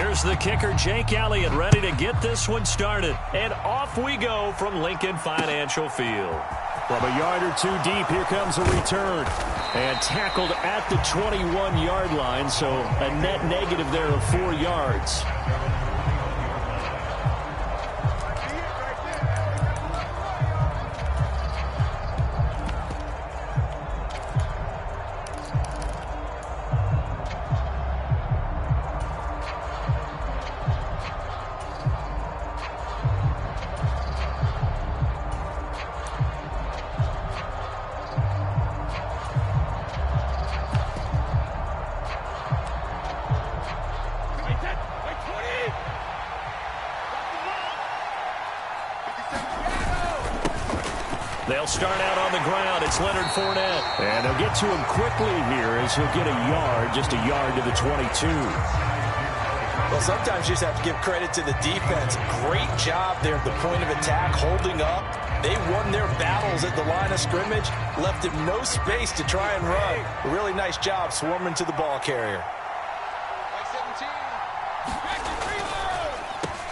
Here's the kicker, Jake Elliott, ready to get this one started. And off we go from Lincoln Financial Field. From a yard or two deep, here comes a return. And tackled at the 21-yard line, so a net negative there of 4 yards. They'll start out on the ground. It's Leonard Fournette. And they'll get to him quickly here as he'll get a yard, just a yard to the 22. Well, sometimes you just have to give credit to the defense. Great job there at the point of attack, holding up. They won their battles at the line of scrimmage, left him no space to try and run. A really nice job swarming to the ball carrier.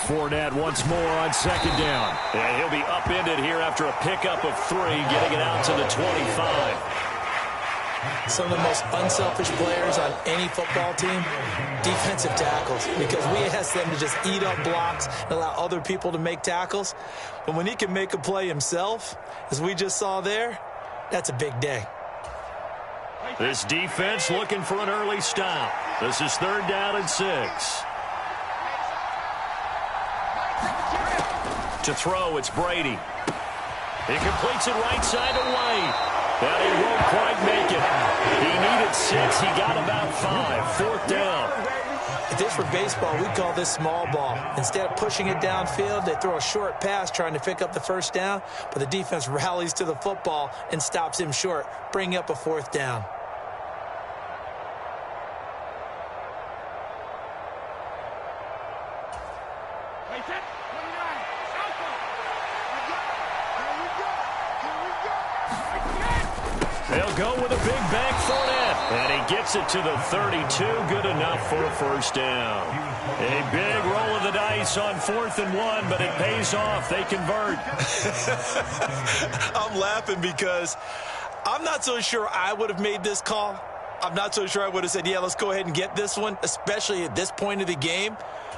Fournette once more on second down. And he'll be upended here after a pickup of 3, getting it out to the 25. Some of the most unselfish players on any football team, defensive tackles, because we ask them to just eat up blocks and allow other people to make tackles. But when he can make a play himself, as we just saw there, that's a big day. This defense looking for an early stop. This is 3rd down and 6. To throw, it's Brady. He completes it right side to White. And he won't quite make it. He needed 6. He got about 5. 4th down. If this were baseball, we'd call this small ball. Instead of pushing it downfield, they throw a short pass trying to pick up the 1st down, but the defense rallies to the football and stops him short, bringing up a 4th down. They'll go with a big bank Fournette. And he gets it to the 32. Good enough for a 1st down. A big roll of the dice on 4th and 1, but it pays off. They convert. I'm laughing because I'm not so sure I would have made this call. I'm not so sure I would have said, yeah, let's go ahead and get this one, especially at this point of the game.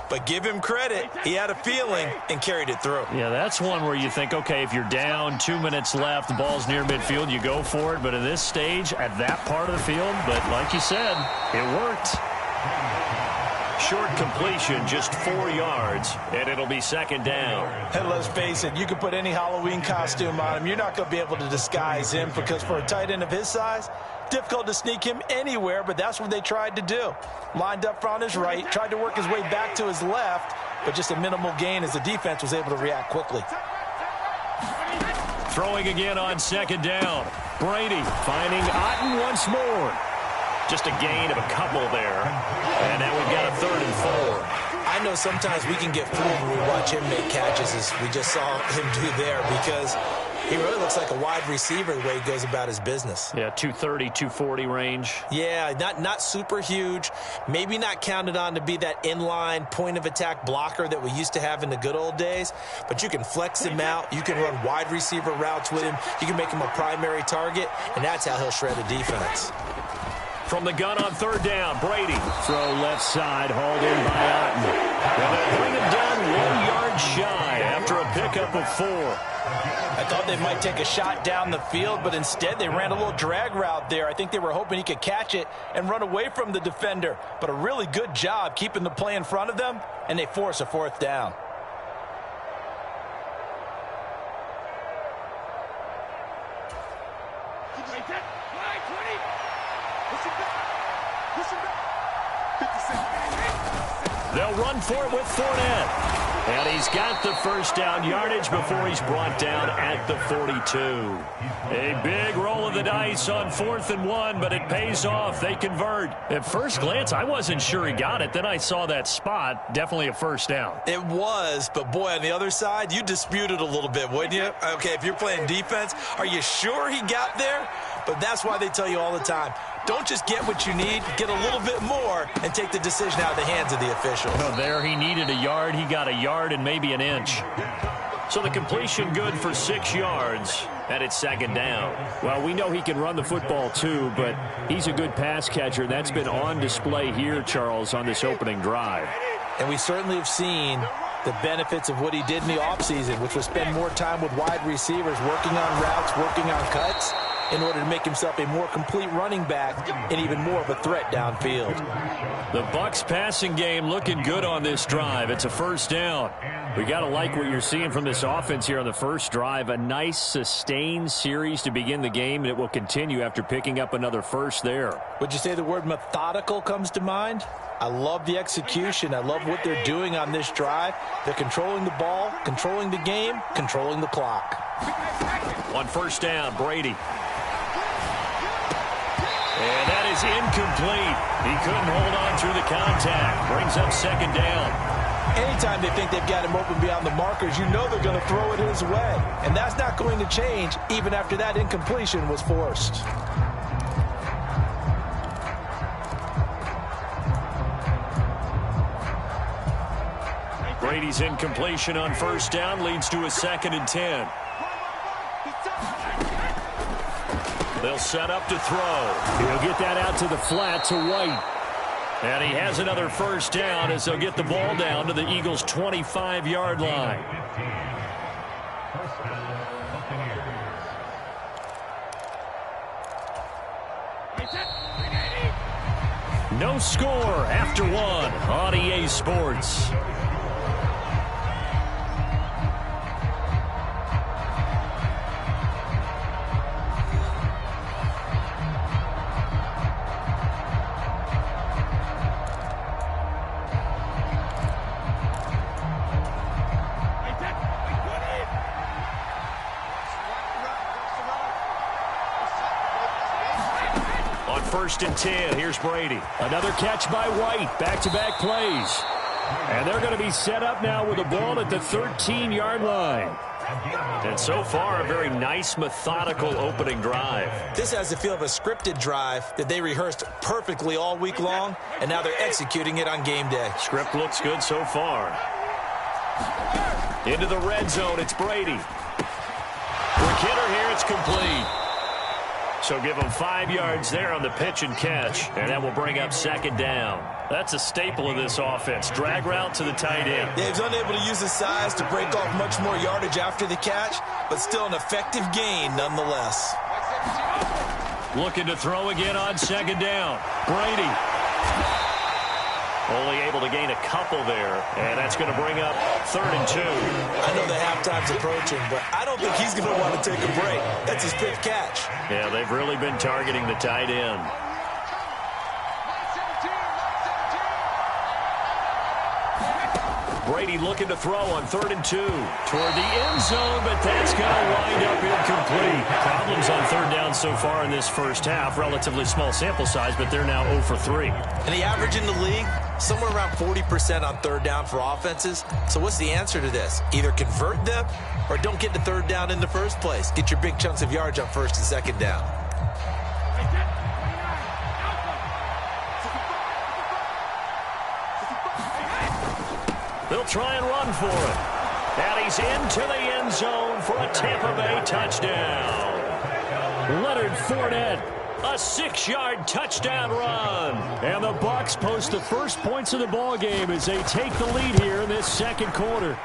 But give him credit. He had a feeling and carried it through. Yeah, that's one where you think, okay, if you're down, 2 minutes left, the ball's near midfield, you go for it. But at this stage, at that part of the field, but like you said, it worked. Short completion, just 4 yards, and it'll be 2nd down. And let's face it, you can put any Halloween costume on him. You're not going to be able to disguise him because for a tight end of his size, difficult to sneak him anywhere, but that's what they tried to do. Lined up on his right, tried to work his way back to his left, but just a minimal gain as the defense was able to react quickly. Throwing again on 2nd down. Brady finding Otten once more. Just a gain of a couple there. And now we've got a 3rd and 4. I know sometimes we can get fooled when we watch him make catches, as we just saw him do there, because he really looks like a wide receiver the way he goes about his business. Yeah, 230, 240 range. Yeah, not super huge. Maybe not counted on to be that inline point-of-attack blocker that we used to have in the good old days. But you can flex him out. You can run wide receiver routes with him. You can make him a primary target, and that's how he'll shred a defense. From the gun on 3rd down, Brady. Throw left side, hauled in by Otten. And they'll bring him down 1 yard shy after a pickup of 4. I thought they might take a shot down the field, but instead they ran a little drag route there. I think they were hoping he could catch it and run away from the defender. But a really good job keeping the play in front of them, and they force a 4th down. They'll run for it with Fournette. And he's got the 1st down yardage before he's brought down at the 42. A big roll of the dice on 4th and 1, but it pays off. They convert. At first glance, I wasn't sure he got it. Then I saw that spot. Definitely a 1st down. It was, but boy, on the other side, you disputed a little bit, wouldn't you? Okay, if you're playing defense, are you sure he got there? But that's why they tell you all the time, don't just get what you need, get a little bit more, and take the decision out of the hands of the officials. Well, there he needed a yard. He got a yard and maybe an inch. So the completion good for 6 yards, and it's second down. Well, we know he can run the football too, but he's a good pass catcher. That's been on display here, Charles, on this opening drive. And we certainly have seen the benefits of what he did in the offseason, which was spend more time with wide receivers, working on routes, working on cuts, in order to make himself a more complete running back and even more of a threat downfield. The Bucs passing game looking good on this drive. It's a first down. We got to like what you're seeing from this offense here on the first drive. A nice sustained series to begin the game, and it will continue after picking up another first there. Would you say the word methodical comes to mind? I love the execution. I love what they're doing on this drive. They're controlling the ball, controlling the game, controlling the clock. On first down, Brady. And that is incomplete. He couldn't hold on through the contact. Brings up second down. Anytime they think they've got him open beyond the markers, you know they're going to throw it his way. And that's not going to change even after that incompletion was forced. Brady's incompletion on first down leads to a 2nd and 10. They'll set up to throw. He'll get that out to the flat to White. And he has another first down as they'll get the ball down to the Eagles' 25-yard line. No score after one on EA Sports. First and 10. Here's Brady. Another catch by White. Back-to-back plays. And they're going to be set up now with the ball at the 13-yard line. And so far, a very nice, methodical opening drive. This has the feel of a scripted drive that they rehearsed perfectly all week long, and now they're executing it on game day. Script looks good so far. Into the red zone, it's Brady. For Kidder here, it's complete. So give him 5 yards there on the pitch and catch, and that will bring up second down. That's a staple of this offense. Drag route to the tight end. Yeah, he's unable to use his size to break off much more yardage after the catch, but still an effective gain nonetheless. Looking to throw again on second down. Brady. Only able to gain a couple there, and that's going to bring up 3rd and 2. I know the halftime's approaching, but I don't think he's going to want to take a break. That's his 5th catch. Yeah, they've really been targeting the tight end. Brady looking to throw on 3rd and 2. Toward the end zone, but that's going to wind up incomplete. Problems on 3rd down so far in this first half. Relatively small sample size, but they're now 0 for 3. And the average in the league, somewhere around 40% on 3rd down for offenses. So what's the answer to this? Either convert them or don't get to 3rd down in the first place. Get your big chunks of yards on 1st and 2nd down. They'll try and run for it. And he's into the end zone for a Tampa Bay touchdown. Leonard Fournette, a 6-yard touchdown run. And the Bucs post the first points of the ball game as they take the lead here in this second quarter.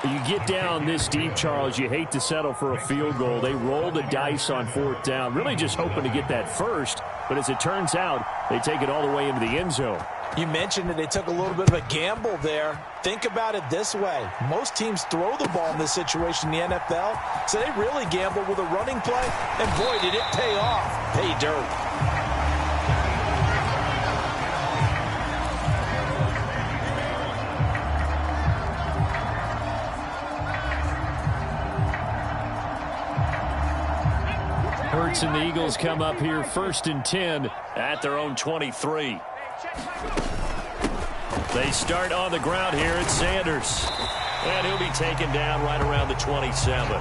You get down this deep, Charles, you hate to settle for a field goal. They roll the dice on 4th down, really just hoping to get that first. But as it turns out, they take it all the way into the end zone. You mentioned that they took a little bit of a gamble there. Think about it this way. Most teams throw the ball in this situation in the NFL, so they really gamble with a running play, and boy, did it pay off. Pay dirt. Hurts and the Eagles come up here 1st and 10 at their own 23. They start on the ground here at Sanders. And he'll be taken down right around the 27.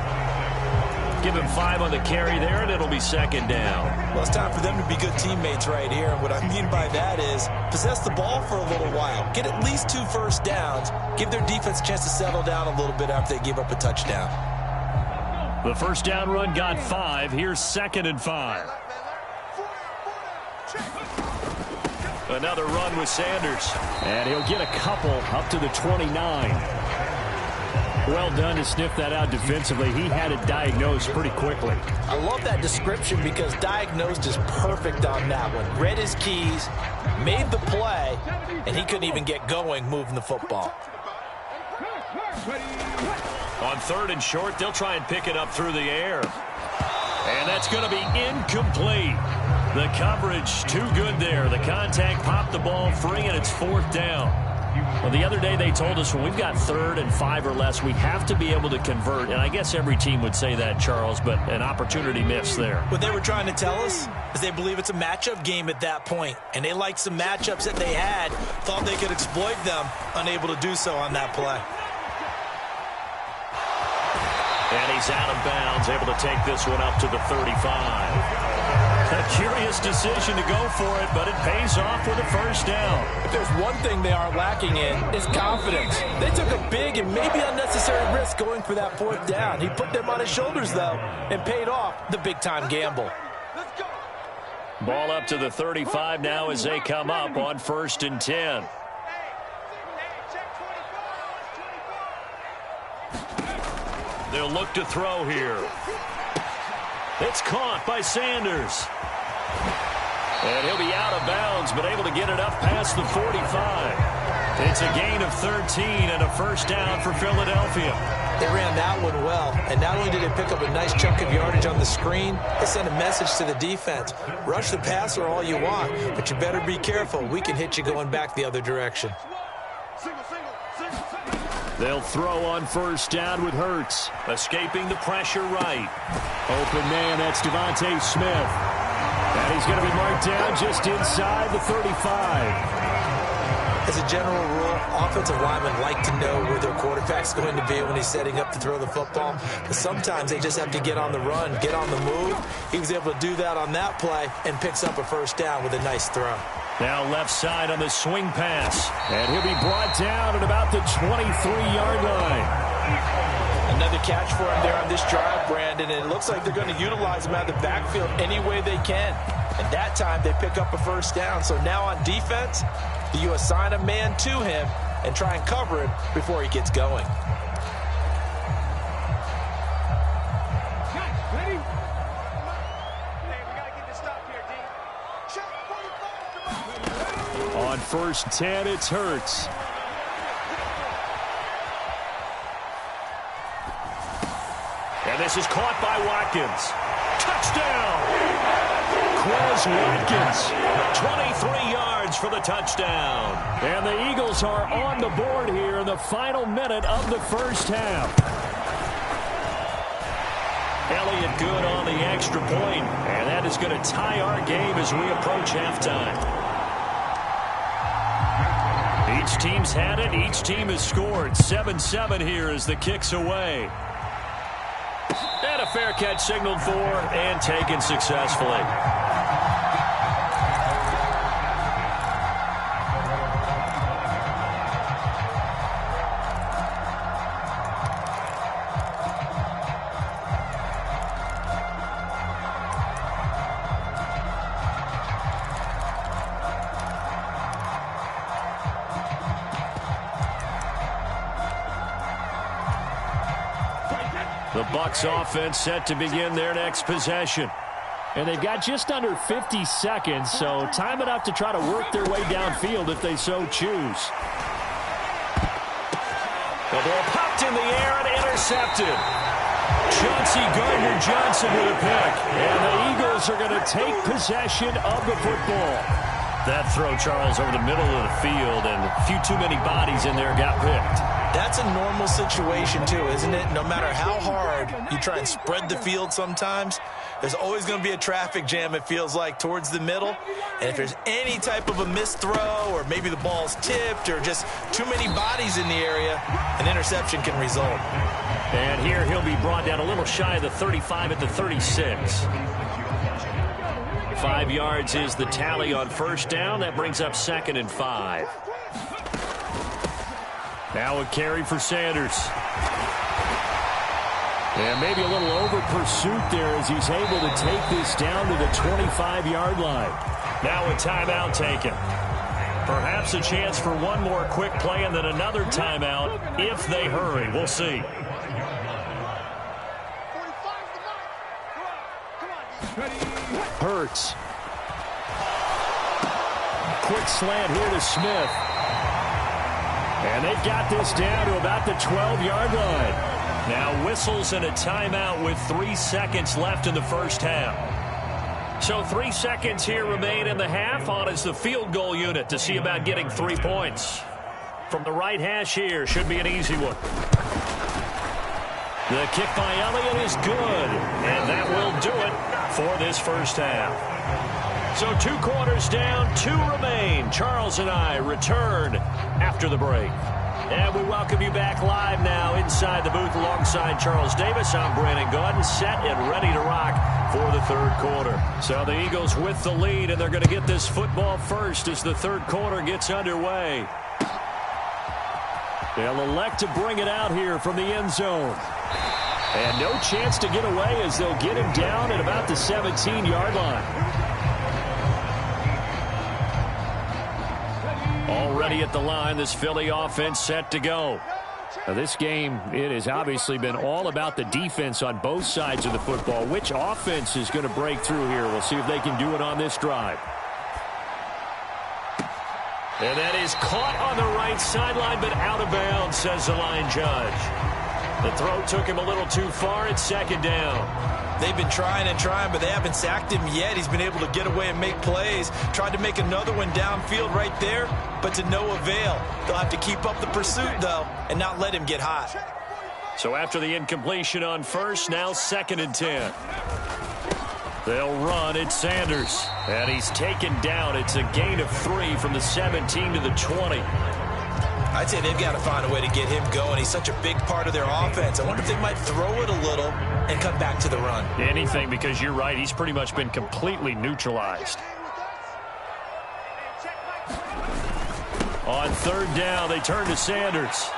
give him 5 on the carry there, and it'll be second down. Well, it's time for them to be good teammates right here. And what I mean by that is possess the ball for a little while. Get at least 2 first downs. Give their defense a chance to settle down a little bit after they give up a touchdown. The first down run got 5. Here's second and 5. Another run with Sanders. And he'll get a couple up to the 29. Well done to sniff that out defensively. He had it diagnosed pretty quickly. I love that description because diagnosed is perfect on that one. Read his keys, made the play, and he couldn't even get going moving the football. On third and short, they'll try and pick it up through the air. And that's going to be incomplete. The coverage too good there. The contact popped the ball free, and it's fourth down. Well, the other day they told us when we've got 3rd and 5 or less, we have to be able to convert. And I guess every team would say that, Charles, but an opportunity missed there. What they were trying to tell us is they believe it's a matchup game at that point. And they liked some matchups that they had, thought they could exploit them, unable to do so on that play. And he's out of bounds, able to take this one up to the 35. A curious decision to go for it, but it pays off with a first down. If there's one thing they are lacking in, it's confidence. They took a big and maybe unnecessary risk going for that 4th down. He put them on his shoulders, though, and paid off the big-time gamble. Ball up to the 35 now as they come up on 1st and 10. They'll look to throw here. It's caught by Sanders. And he'll be out of bounds, but able to get it up past the 45. It's a gain of 13 and a first down for Philadelphia. They ran that one well, and not only did they pick up a nice chunk of yardage on the screen, they sent a message to the defense. Rush the passer all you want, but you better be careful. We can hit you going back the other direction. They'll throw on first down with Hurts. Escaping the pressure right. Open man, that's Devontae Smith. And he's going to be marked down just inside the 35. As a general rule, offensive linemen like to know where their quarterback's going to be when he's setting up to throw the football. But sometimes they just have to get on the run, get on the move. He was able to do that on that play and picks up a first down with a nice throw. Now left side on the swing pass. And he'll be brought down at about the 23-yard line. Another catch for him there on this drive, Brandon. And it looks like they're going to utilize him out of the backfield any way they can. And that time they pick up a first down. So now on defense, you assign a man to him and try and cover him before he gets going. On 1st 10, it's Hurts. And this is caught by Watkins. Touchdown! Quez Watkins, 23 yards for the touchdown. And the Eagles are on the board here in the final minute of the first half. Elliott good on the extra point, and that is going to tie our game as we approach halftime. Each team's had it. Each team has scored. 7-7 here as the kick's away. And a fair catch signaled for and taken successfully. The Bucs offense set to begin their next possession. And they've got just under 50 seconds, so time enough to try to work their way downfield if they so choose. The ball popped in the air and intercepted. Chauncey Gardner-Johnson with a pick. And the Eagles are going to take possession of the football. That throw, Charles, over the middle of the field, and a few too many bodies in there got picked. That's a normal situation, too, isn't it? No matter how hard you try and spread the field sometimes, there's always going to be a traffic jam, it feels like, towards the middle. And if there's any type of a missed throw or maybe the ball's tipped or just too many bodies in the area, an interception can result. And here he'll be brought down a little shy of the 35 at the 36. 5 yards is the tally on first down. That brings up 2nd and 5. Now a carry for Sanders. And maybe a little over pursuit there as he's able to take this down to the 25-yard line. Now a timeout taken. Perhaps a chance for one more quick play and then another timeout if they hurry. We'll see. Hurts. Quick slant here to Smith. And they've got this down to about the 12-yard line. Now whistles and a timeout with 3 seconds left in the first half. So 3 seconds here remain in the half. On is the field goal unit to see about getting 3 points. From the right hash here, should be an easy one. The kick by Elliott is good. And that will do it for this first half. So 2 quarters down, 2 remain. Charles and I return after the break. And we welcome you back live now inside the booth alongside Charles Davis. I'm Brandon Gaudin, set and ready to rock for the third quarter. So the Eagles with the lead, and they're going to get this football first as the third quarter gets underway. They'll elect to bring it out here from the end zone. And no chance to get away as they'll get him down at about the 17-yard line. Already at the line, this Philly offense set to go. Now this game, it has obviously been all about the defense on both sides of the football. Which offense is going to break through here? We'll see if they can do it on this drive. And that is caught on the right sideline, but out of bounds, says the line judge. The throw took him a little too far. It's 2nd down. They've been trying and trying, but they haven't sacked him yet. He's been able to get away and make plays. Tried to make another one downfield right there, but to no avail. They'll have to keep up the pursuit, though, and not let him get hot. So after the incompletion on first, now 2nd and 10. They'll run. It's Sanders. And he's taken down. It's a gain of 3 from the 17 to the 20. I'd say they've got to find a way to get him going. He's such a big part of their offense. I wonder if they might throw it a little and come back to the run. Anything, because you're right. He's pretty much been completely neutralized. On 3rd down, they turn to Sanders.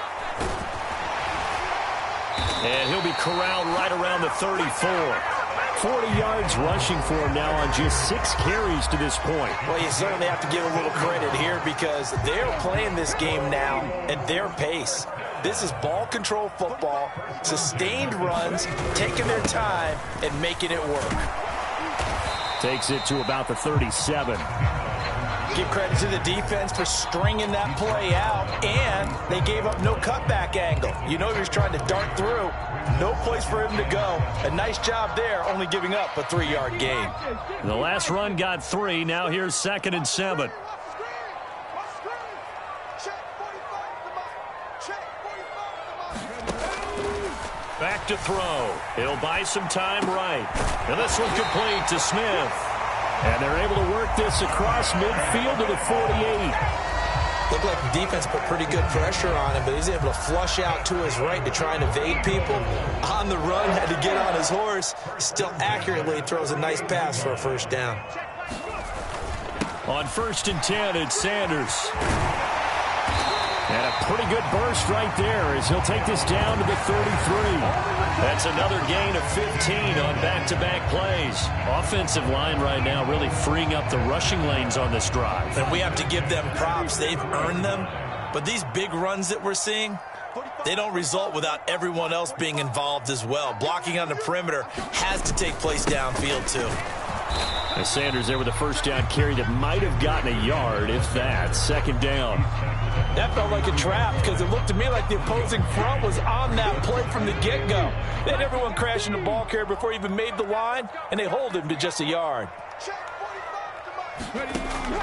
And he'll be corralled right around the 34. 40 yards rushing for him now on just 6 carries to this point. Well, you certainly have to give a little credit here because they're playing this game now at their pace. This is ball control football, sustained runs, taking their time, and making it work. Takes it to about the 37. Give credit to the defense for stringing that play out, and they gave up no cutback angle. You know he was trying to dart through. No place for him to go. A nice job there, only giving up a 3-yard gain. The last run got 3. Now here's 2nd and 7. Back to throw. He'll buy some time right. And this one complete to Smith. And they're able to work this across midfield to the 48. Looked like the defense put pretty good pressure on him, but he's able to flush out to his right to try and evade people. On the run, had to get on his horse. Still accurately throws a nice pass for a first down. On 1st and 10, it's Sanders. And a pretty good burst right there as he'll take this down to the 33. That's another gain of 15 on back-to-back plays. Offensive line right now really freeing up the rushing lanes on this drive. And we have to give them props. They've earned them. But these big runs that we're seeing, they don't result without everyone else being involved as well. Blocking on the perimeter has to take place downfield, too. And Sanders there with a first down carry that might have gotten a yard, if that. 2nd down. That felt like a trap because it looked to me like the opposing front was on that play from the get-go. They had everyone crashing the ball carrier before he even made the line, and they hold him to just a yard.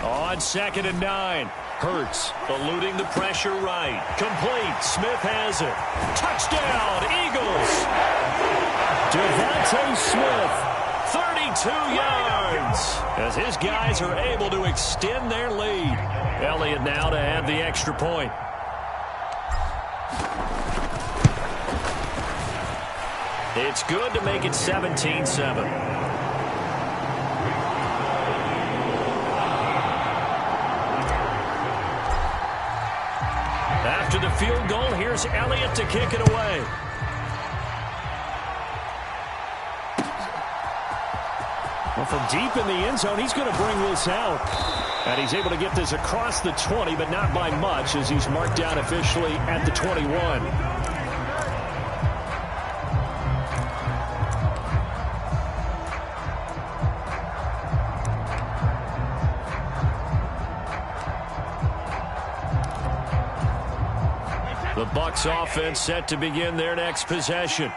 On 2nd and 9. Hurts eluding the pressure right. Complete. Smith has it. Touchdown, Eagles. Devontae Smith, 32 yards, as his guys are able to extend their lead. Elliott now to add the extra point. It's good to make it 17-7. After the field goal, here's Elliott to kick it away. Well, from deep in the end zone, he's going to bring this out. And he's able to get this across the 20, but not by much, as he's marked down officially at the 21. The Bucs offense set to begin their next possession.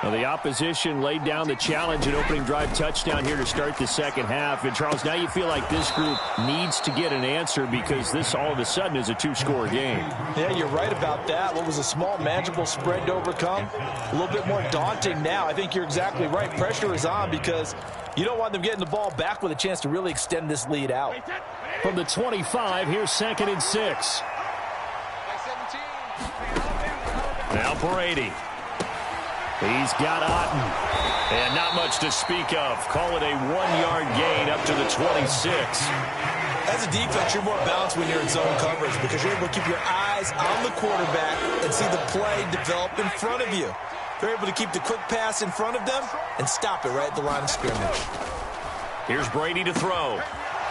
Now, the opposition laid down the challenge and opening drive touchdown here to start the second half. And, Charles, now you feel like this group needs to get an answer because this all of a sudden is a two-score game. Yeah, you're right about that. What was a small, manageable spread to overcome? A little bit more daunting now. I think you're exactly right. Pressure is on because you don't want them getting the ball back with a chance to really extend this lead out. From the 25, here's 2nd and 6. Now Brady. He's got Otten. And not much to speak of. Call it a 1-yard gain up to the 26. As a defense, you're more balanced when you're in zone coverage because you're able to keep your eyes on the quarterback and see the play develop in front of you. They're able to keep the quick pass in front of them and stop it right at the line of scrimmage. Here's Brady to throw.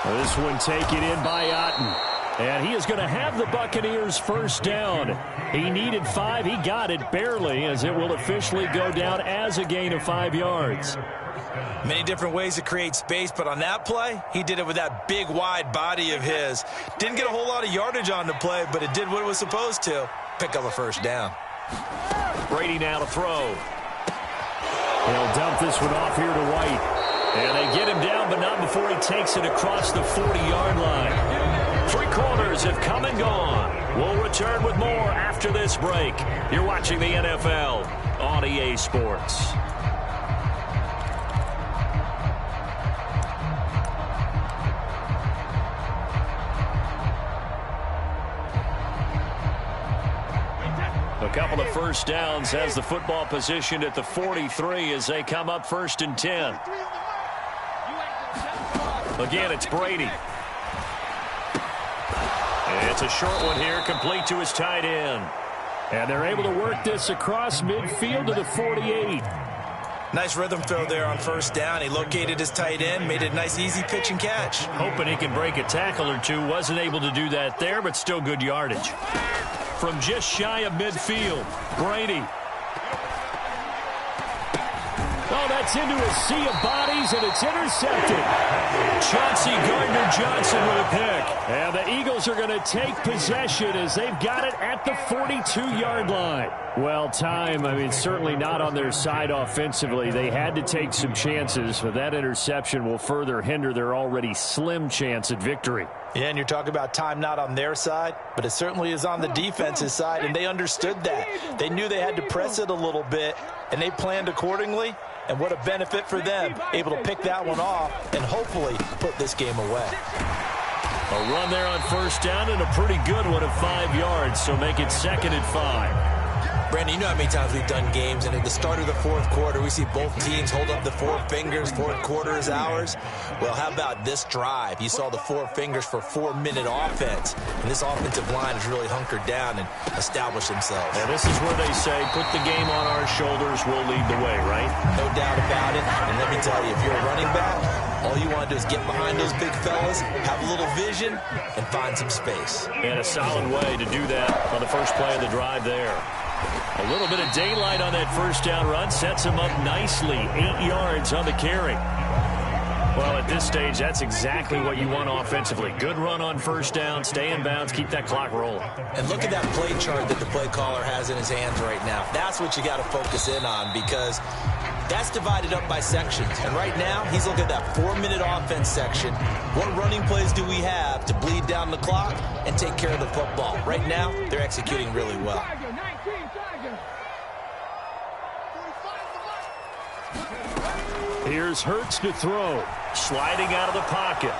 This one taken in by Otten. And he is going to have the Buccaneers first down. He needed 5. He got it barely, as it will officially go down as a gain of 5 yards. Many different ways to create space, but on that play, he did it with that big, wide body of his. Didn't get a whole lot of yardage on the play, but it did what it was supposed to. Pick up a first down. Brady now to throw. He'll dump this one off here to White. And they get him down, but not before he takes it across the 40-yard line. 3 quarters have come and gone. We'll return with more after this break. You're watching the NFL on EA Sports. A couple of first downs has the football positioned at the 43 as they come up 1st and 10. Again, it's Brady. It's a short one here, complete to his tight end. And they're able to work this across midfield to the 48. Nice rhythm throw there on first down. He located his tight end, made it a nice, easy pitch and catch. Hoping he can break a tackle or two. Wasn't able to do that there, but still good yardage. From just shy of midfield, Brady. Oh, that's into a sea of bodies, and it's intercepted. Chauncey Gardner-Johnson with a pick. And the Eagles are going to take possession as they've got it at the 42-yard line. Well, certainly not on their side offensively. They had to take some chances, but that interception will further hinder their already slim chance at victory. Yeah, and you're talking about time not on their side, but it certainly is on the defense's side, and they understood that. They knew they had to press it a little bit, and they planned accordingly. And what a benefit for them, able to pick that one off and hopefully put this game away. A run there on first down and a pretty good one of 5 yards, so make it 2nd and 5. Brandon, you know how many times we've done games, and at the start of the 4th quarter, we see both teams hold up the 4 fingers, 4th quarter is ours. Well, how about this drive? You saw the 4 fingers for 4-minute offense, and this offensive line has really hunkered down and established themselves. And this is where they say, put the game on our shoulders, we'll lead the way, right? No doubt about it, and let me tell you, if you're a running back, all you want to do is get behind those big fellas, have a little vision, and find some space. And a solid way to do that on the first play of the drive there. A little bit of daylight on that first down run sets him up nicely. 8 yards on the carry. Well, at this stage, that's exactly what you want offensively. Good run on first down, stay in bounds, keep that clock rolling. And look at that play chart that the play caller has in his hands right now. That's what you got to focus in on because that's divided up by sections. And right now, he's looking at that 4-minute offense section. What running plays do we have to bleed down the clock and take care of the football? Right now, they're executing really well. Here's Hurts to throw. Sliding out of the pocket.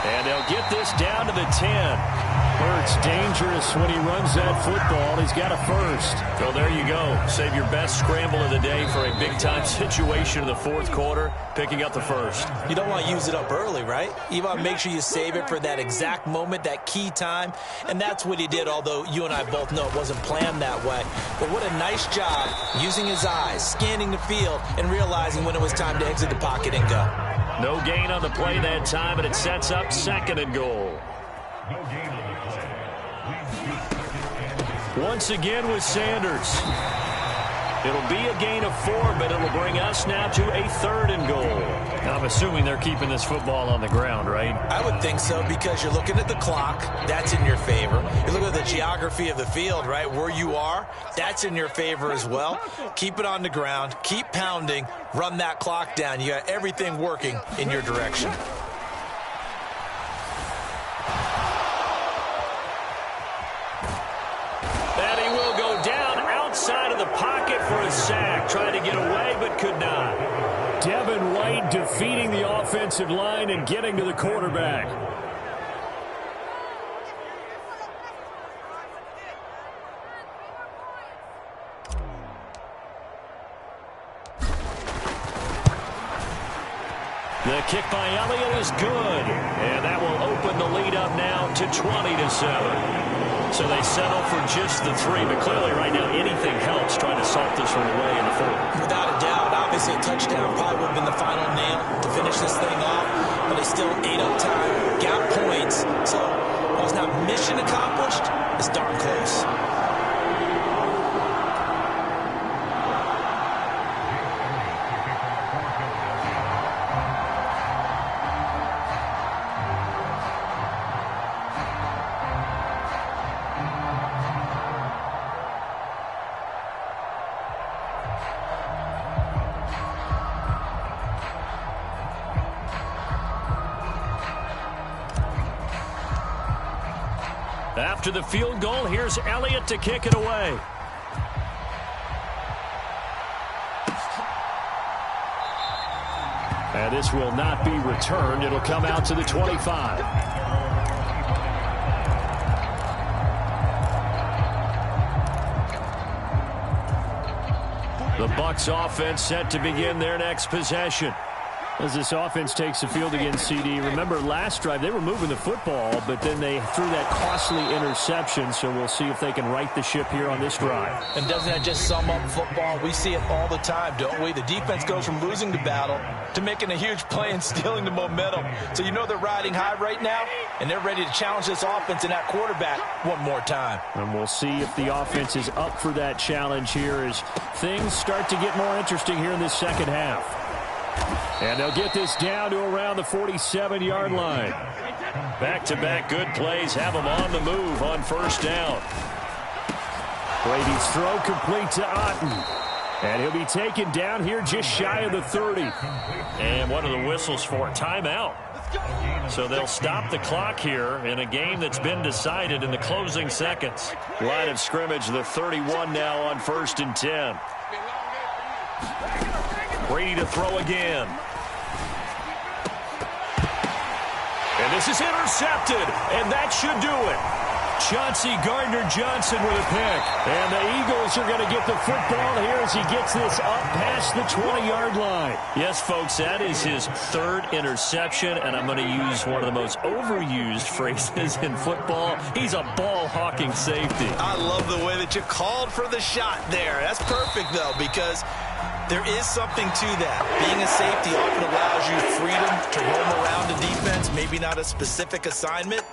And they'll get this down to the 10. Hurts dangerous when he runs that football. He's got a first. Well, there you go. Save your best scramble of the day for a big-time situation in the fourth quarter, picking up the first. You don't want to use it up early, right? You want to make sure you save it for that exact moment, that key time, and that's what he did, although you and I both know it wasn't planned that way. But what a nice job using his eyes, scanning the field, and realizing when it was time to exit the pocket and go. No gain on the play that time, and it sets up 2nd and goal. Once again with Sanders. It'll be a gain of 4, but it'll bring us now to a 3rd and goal. I'm assuming they're keeping this football on the ground, right? I would think so, because you're looking at the clock. That's in your favor. You look at the geography of the field, right, where you are. That's in your favor as well. Keep it on the ground. Keep pounding. Run that clock down. You got everything working in your direction. Outside of the pocket for a sack, trying to get away but could not. Devin White defeating the offensive line and getting to the quarterback. The kick by Elliott is good, and that will open the lead up now to 20-7. So they settle for just the 3, but clearly right now anything helps trying to salt this one away in the 4th. Without a doubt, obviously a touchdown probably would have been the final nail to finish this thing off, but they still ate up time, got points, so while it's not mission accomplished, it's darn close. After the field goal, here's Elliott to kick it away. And this will not be returned. It'll come out to the 25. The Bucs offense set to begin their next possession. As this offense takes the field against CD, remember last drive they were moving the football, but then they threw that costly interception, so we'll see if they can right the ship here on this drive. And doesn't that just sum up football? We see it all the time, don't we? The defense goes from losing the battle to making a huge play and stealing the momentum. So you know they're riding high right now, and they're ready to challenge this offense and that quarterback one more time. And we'll see if the offense is up for that challenge here as things start to get more interesting here in this second half. And they'll get this down to around the 47-yard line. Back-to-back good plays have them on the move on first down. Brady's throw complete to Otten. And he'll be taken down here just shy of the 30. And what are the whistles for? Timeout. So they'll stop the clock here in a game that's been decided in the closing seconds. Line of scrimmage, the 31 now on 1st and 10. Brady to throw again. And this is intercepted, and that should do it. Chauncey Gardner-Johnson with a pick. And the Eagles are going to get the football here as he gets this up past the 20-yard line. Yes, folks, that is his 3rd interception, and I'm going to use one of the most overused phrases in football. He's a ball-hawking safety. I love the way that you called for the shot there. That's perfect, though, because there is something to that. Being a safety often allows you freedom to roam around the defense, maybe not a specific assignment,